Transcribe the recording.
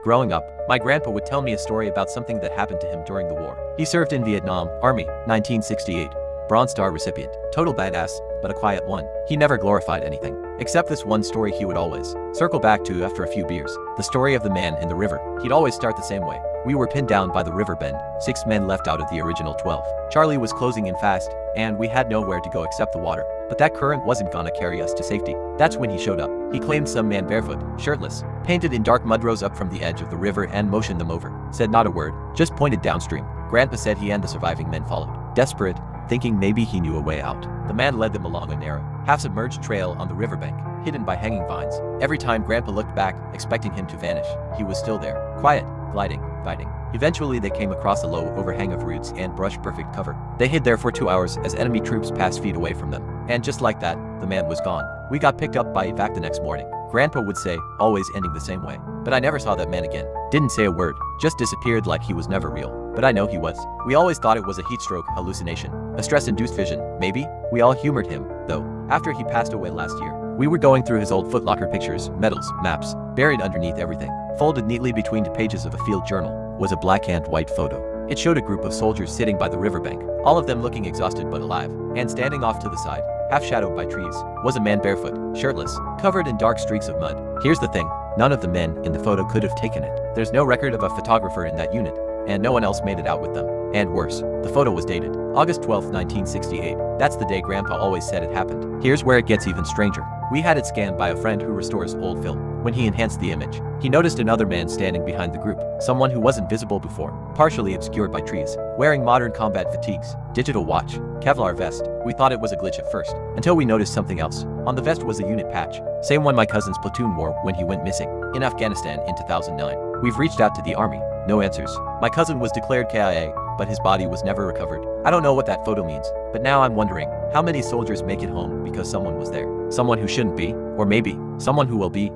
Growing up, my grandpa would tell me a story about something that happened to him during the war. He served in Vietnam, Army, 1968. Bronze Star recipient. Total badass, but a quiet one. He never glorified anything. Except this one story he would always circle back to after a few beers. The story of the man in the river. He'd always start the same way. We were pinned down by the river bend, 6 men left out of the original 12. Charlie was closing in fast, and we had nowhere to go except the water. But that current wasn't gonna carry us to safety. That's when he showed up. He claimed some man barefoot, shirtless, painted in dark mud rose up from the edge of the river and motioned them over. Said not a word, just pointed downstream. Grandpa said he and the surviving men followed. Desperate, thinking maybe he knew a way out. The man led them along a narrow, half-submerged trail on the riverbank, hidden by hanging vines. Every time Grandpa looked back, expecting him to vanish, he was still there, quiet, gliding, guiding. Eventually they came across a low overhang of roots and brush perfect cover. They hid there for 2 hours as enemy troops passed feet away from them. And just like that, the man was gone. We got picked up by evac the next morning. Grandpa would say, always ending the same way. But I never saw that man again. Didn't say a word, just disappeared like he was never real. But I know he was. We always thought it was a heat stroke hallucination. A stress-induced vision, maybe? We all humored him, though. After he passed away last year, we were going through his old Foot Locker pictures, medals, maps, buried underneath everything. Folded neatly between the pages of a field journal was a black and white photo. It showed a group of soldiers sitting by the riverbank, all of them looking exhausted but alive, and standing off to the side, half shadowed by trees, was a man barefoot, shirtless, covered in dark streaks of mud. Here's the thing, none of the men in the photo could have taken it. There's no record of a photographer in that unit, and no one else made it out with them. And worse, the photo was dated August 12, 1968. That's the day Grandpa always said it happened. Here's where it gets even stranger. We had it scanned by a friend who restores old film. When he enhanced the image, he noticed another man standing behind the group, someone who wasn't visible before, partially obscured by trees, wearing modern combat fatigues, digital watch, Kevlar vest. We thought it was a glitch at first, until we noticed something else. On the vest was a unit patch, same one my cousin's platoon wore when he went missing in Afghanistan in 2009. We've reached out to the army, no answers. My cousin was declared KIA, but his body was never recovered. I don't know what that photo means, but now I'm wondering, how many soldiers make it home because someone was there? Someone who shouldn't be, or maybe, someone who will be,